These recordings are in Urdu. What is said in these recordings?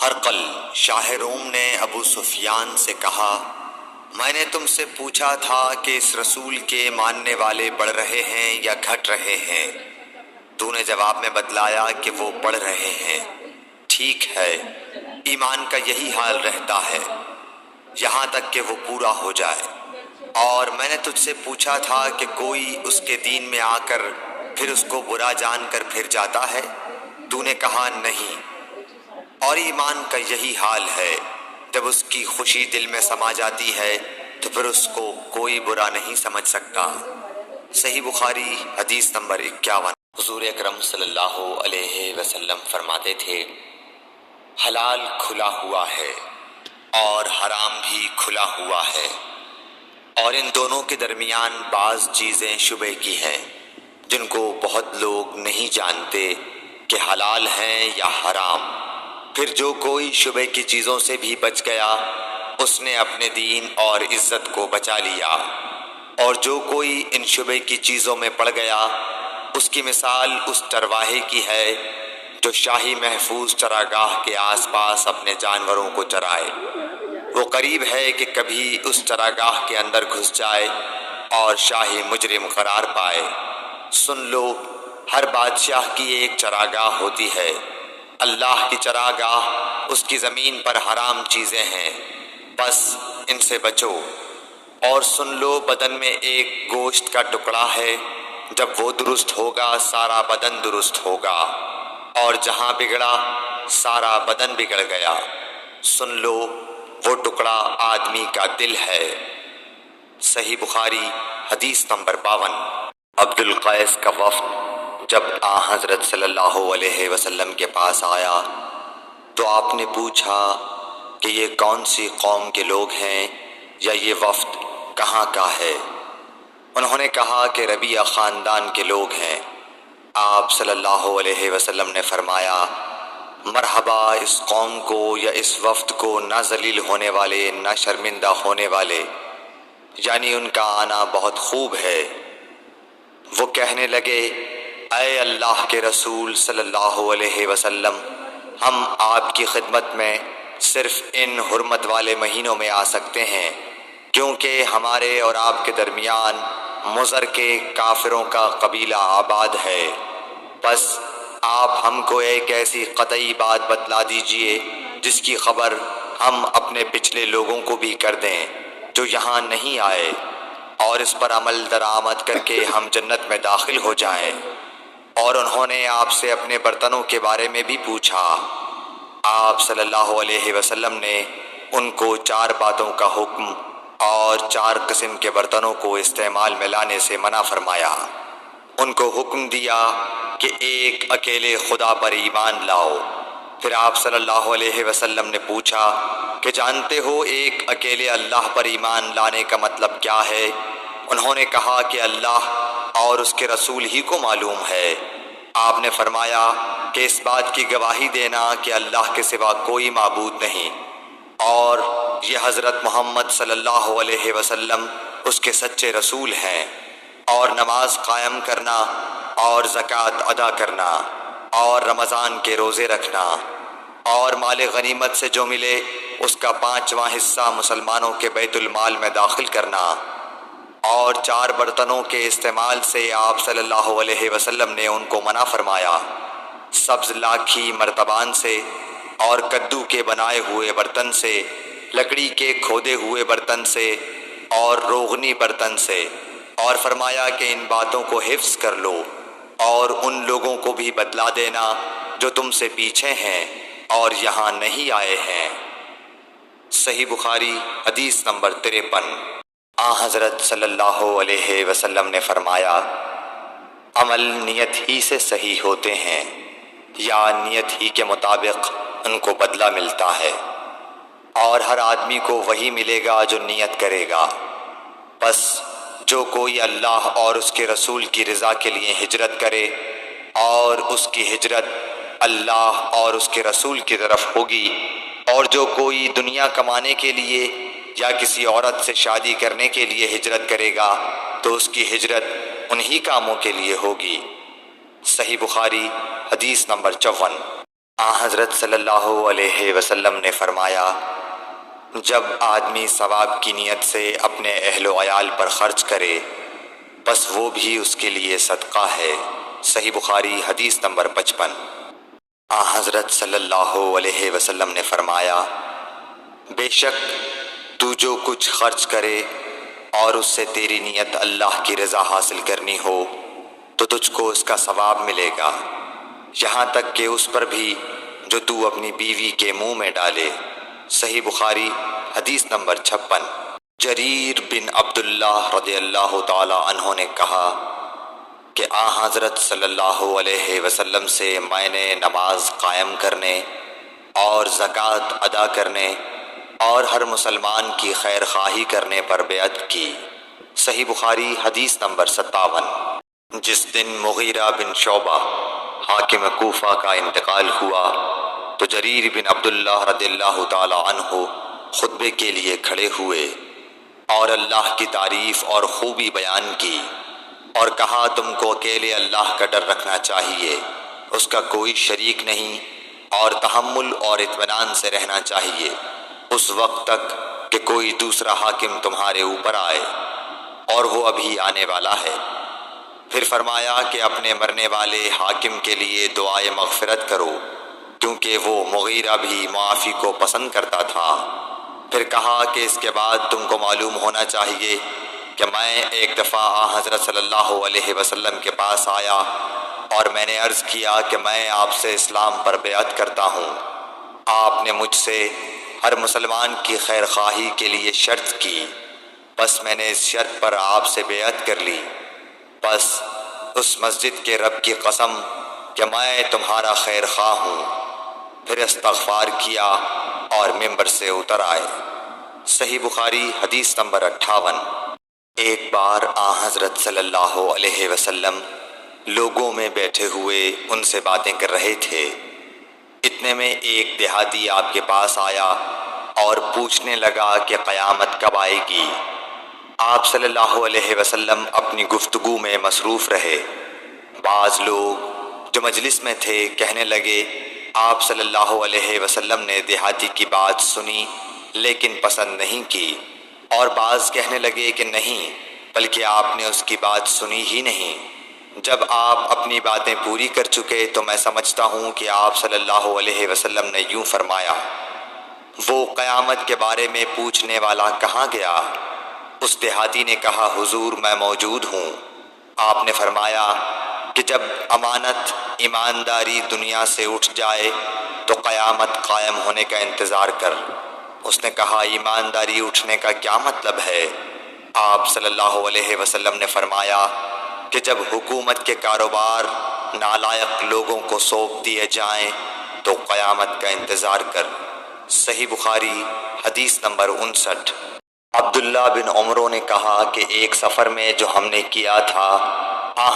ہرقل شاہ روم نے ابو سفیان سے کہا، میں نے تم سے پوچھا تھا کہ اس رسول کے ماننے والے بڑھ رہے ہیں یا گھٹ رہے ہیں؟ تو نے جواب میں بتلایا کہ وہ بڑھ رہے ہیں۔ ٹھیک ہے، ایمان کا یہی حال رہتا ہے یہاں تک کہ وہ پورا ہو جائے۔ اور میں نے تجھ سے پوچھا تھا کہ کوئی اس کے دین میں آ کر پھر اس کو برا جان کر پھر جاتا ہے؟ تو نے کہا نہیں۔ اور ایمان کا یہی حال ہے، جب اس کی خوشی دل میں سما جاتی ہے تو پھر اس کو کوئی برا نہیں سمجھ سکتا۔ صحیح بخاری حدیث نمبر 51۔ حضور اکرم صلی اللہ علیہ وسلم فرماتے تھے، حلال کھلا ہوا ہے اور حرام بھی کھلا ہوا ہے، اور ان دونوں کے درمیان بعض چیزیں شبہ کی ہیں جن کو بہت لوگ نہیں جانتے کہ حلال ہیں یا حرام۔ پھر جو کوئی شبہ کی چیزوں سے بھی بچ گیا اس نے اپنے دین اور عزت کو بچا لیا، اور جو کوئی ان شبہ کی چیزوں میں پڑ گیا اس کی مثال اس چرواہے کی ہے جو شاہی محفوظ چراگاہ کے آس پاس اپنے جانوروں کو چرائے۔ وہ قریب ہے کہ کبھی اس چراگاہ کے اندر گھس جائے اور شاہی مجرم قرار پائے۔ سن لو، ہر بادشاہ کی ایک چراگاہ ہوتی ہے، اللہ کی چراگاہ اس کی زمین پر حرام چیزیں ہیں، بس ان سے بچو۔ اور سن لو، بدن میں ایک گوشت کا ٹکڑا ہے، جب وہ درست ہوگا سارا بدن درست ہوگا، اور جہاں بگڑا سارا بدن بگڑ گیا۔ سن لو، وہ ٹکڑا آدمی کا دل ہے۔ صحیح بخاری حدیث نمبر 52۔ عبد القیس کا وفد جب حضرت صلی اللہ علیہ وسلم کے پاس آیا تو آپ نے پوچھا کہ یہ کون سی قوم کے لوگ ہیں یا یہ وفد کہاں کا ہے؟ انہوں نے کہا کہ ربیعہ خاندان کے لوگ ہیں۔ آپ صلی اللہ علیہ وسلم نے فرمایا، مرحبا اس قوم کو یا اس وفد کو، نہ ذلیل ہونے والے نہ شرمندہ ہونے والے، یعنی ان کا آنا بہت خوب ہے۔ وہ کہنے لگے، اے اللہ کے رسول صلی اللہ علیہ وسلم، ہم آپ کی خدمت میں صرف ان حرمت والے مہینوں میں آ سکتے ہیں، کیونکہ ہمارے اور آپ کے درمیان مضر کے کافروں کا قبیلہ آباد ہے۔ بس آپ ہم کو ایک ایسی قطعی بات بتلا دیجئے جس کی خبر ہم اپنے پچھلے لوگوں کو بھی کر دیں جو یہاں نہیں آئے، اور اس پر عمل درآمد کر کے ہم جنت میں داخل ہو جائیں۔ اور انہوں نے آپ سے اپنے برتنوں کے بارے میں بھی پوچھا۔ آپ صلی اللہ علیہ وسلم نے ان کو 4 باتوں کا حکم اور 4 قسم کے برتنوں کو استعمال میں لانے سے منع فرمایا۔ ان کو حکم دیا کہ ایک اکیلے خدا پر ایمان لاؤ۔ پھر آپ صلی اللہ علیہ وسلم نے پوچھا کہ جانتے ہو ایک اکیلے اللہ پر ایمان لانے کا مطلب کیا ہے؟ انہوں نے کہا کہ اللہ اور اس کے رسول ہی کو معلوم ہے۔ آپ نے فرمایا کہ اس بات کی گواہی دینا کہ اللہ کے سوا کوئی معبود نہیں، اور یہ حضرت محمد صلی اللہ علیہ وسلم اس کے سچے رسول ہیں، اور نماز قائم کرنا اور زکوٰۃ ادا کرنا اور رمضان کے روزے رکھنا، اور مال غنیمت سے جو ملے اس کا 5واں حصہ مسلمانوں کے بیت المال میں داخل کرنا۔ اور 4 برتنوں کے استعمال سے آپ صلی اللہ علیہ وسلم نے ان کو منع فرمایا، سبز لاکھی مرتبان سے اور کدو کے بنائے ہوئے برتن سے، لکڑی کے کھودے ہوئے برتن سے اور روغنی برتن سے، اور فرمایا کہ ان باتوں کو حفظ کر لو اور ان لوگوں کو بھی بتلا دینا جو تم سے پیچھے ہیں اور یہاں نہیں آئے ہیں۔ صحیح بخاری حدیث نمبر 53۔ حضرت صلی اللہ علیہ وسلم نے فرمایا، عمل نیت ہی سے صحیح ہوتے ہیں یا نیت ہی کے مطابق ان کو بدلہ ملتا ہے، اور ہر آدمی کو وہی ملے گا جو نیت کرے گا۔ بس جو کوئی اللہ اور اس کے رسول کی رضا کے لیے ہجرت کرے اور اس کی ہجرت اللہ اور اس کے رسول کی طرف ہوگی، اور جو کوئی دنیا کمانے کے لیے یا کسی عورت سے شادی کرنے کے لیے ہجرت کرے گا تو اس کی ہجرت انہی کاموں کے لیے ہوگی۔ صحیح بخاری حدیث نمبر 54۔ حضرت صلی اللہ علیہ وسلم نے فرمایا، جب آدمی ثواب کی نیت سے اپنے اہل و عیال پر خرچ کرے بس وہ بھی اس کے لیے صدقہ ہے۔ صحیح بخاری حدیث نمبر 55۔ حضرت صلی اللہ علیہ وسلم نے فرمایا، بے شک تو جو کچھ خرچ کرے اور اس سے تیری نیت اللہ کی رضا حاصل کرنی ہو تو تجھ کو اس کا ثواب ملے گا، یہاں تک کہ اس پر بھی جو تو اپنی بیوی کے منہ میں ڈالے۔ صحیح بخاری حدیث نمبر 56۔ جریر بن عبداللہ رضی اللہ تعالی عنہ نے کہا کہ حضرت صلی اللہ علیہ وسلم سے میں نے نماز قائم کرنے اور زکوٰۃ ادا کرنے اور ہر مسلمان کی خیر خواہی کرنے پر بیعت کی۔ صحیح بخاری حدیث نمبر 57۔ جس دن مغیرہ بن شعبہ حاکم کوفہ کا انتقال ہوا تو جریر بن عبداللہ رضی اللہ تعالی عنہ خطبے کے لیے کھڑے ہوئے اور اللہ کی تعریف اور خوبی بیان کی اور کہا، تم کو اکیلے اللہ کا ڈر رکھنا چاہیے، اس کا کوئی شریک نہیں، اور تحمل اور اطمینان سے رہنا چاہیے اس وقت تک کہ کوئی دوسرا حاکم تمہارے اوپر آئے، اور وہ ابھی آنے والا ہے۔ پھر فرمایا کہ اپنے مرنے والے حاکم کے لیے دعائے مغفرت کرو، کیونکہ وہ مغیرہ بھی معافی کو پسند کرتا تھا۔ پھر کہا کہ اس کے بعد تم کو معلوم ہونا چاہیے کہ میں ایک دفعہ حضرت صلی اللہ علیہ وسلم کے پاس آیا اور میں نے عرض کیا کہ میں آپ سے اسلام پر بیعت کرتا ہوں۔ آپ نے مجھ سے ہر مسلمان کی خیر خواہی کے لیے شرط کی، بس میں نے اس شرط پر آپ سے بیعت کر لی۔ بس اس مسجد کے رب کی قسم کہ میں تمہارا خیر خواہ ہوں۔ پھر استغفار کیا اور ممبر سے اتر آئے۔ صحیح بخاری حدیث نمبر 58۔ ایک بار حضرت صلی اللہ علیہ وسلم لوگوں میں بیٹھے ہوئے ان سے باتیں کر رہے تھے، اتنے میں ایک دیہاتی آپ کے پاس آیا اور پوچھنے لگا کہ قیامت کب آئے گی؟ آپ صلی اللہ علیہ وسلم اپنی گفتگو میں مصروف رہے۔ بعض لوگ جو مجلس میں تھے کہنے لگے، آپ صلی اللہ علیہ وسلم نے دیہاتی کی بات سنی لیکن پسند نہیں کی، اور بعض کہنے لگے کہ نہیں، بلکہ آپ نے اس کی بات سنی ہی نہیں۔ جب آپ اپنی باتیں پوری کر چکے تو میں سمجھتا ہوں کہ آپ صلی اللہ علیہ وسلم نے یوں فرمایا، وہ قیامت کے بارے میں پوچھنے والا کہاں گیا؟ اس دیہاتی نے کہا، حضور میں موجود ہوں۔ آپ نے فرمایا کہ جب امانت ایمانداری دنیا سے اٹھ جائے تو قیامت قائم ہونے کا انتظار کر۔ اس نے کہا، ایمانداری اٹھنے کا کیا مطلب ہے؟ آپ صلی اللہ علیہ وسلم نے فرمایا کہ جب حکومت کے کاروبار نالائق لوگوں کو سونپ دیے جائیں تو قیامت کا انتظار کر۔ صحیح بخاری حدیث نمبر 59۔ عبداللہ بن عمرو نے کہا کہ ایک سفر میں جو ہم نے کیا تھا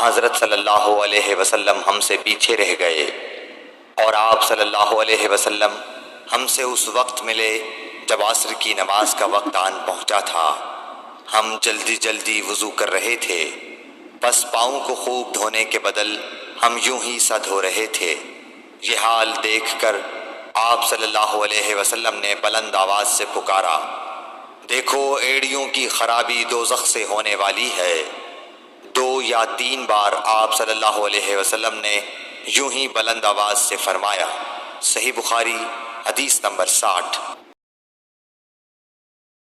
حضرت صلی اللہ علیہ وسلم ہم سے پیچھے رہ گئے، اور آپ صلی اللہ علیہ وسلم ہم سے اس وقت ملے جب عصر کی نماز کا وقت آن پہنچا تھا۔ ہم جلدی جلدی وضو کر رہے تھے، بس پاؤں کو خوب دھونے کے بدل ہم یوں ہی سا دھو رہے تھے۔ یہ حال دیکھ کر آپ صلی اللہ علیہ وسلم نے بلند آواز سے پکارا، دیکھو ایڑیوں کی خرابی دوزخ سے ہونے والی ہے۔ 2 یا 3 بار آپ صلی اللہ علیہ وسلم نے یوں ہی بلند آواز سے فرمایا۔ صحیح بخاری حدیث نمبر 60۔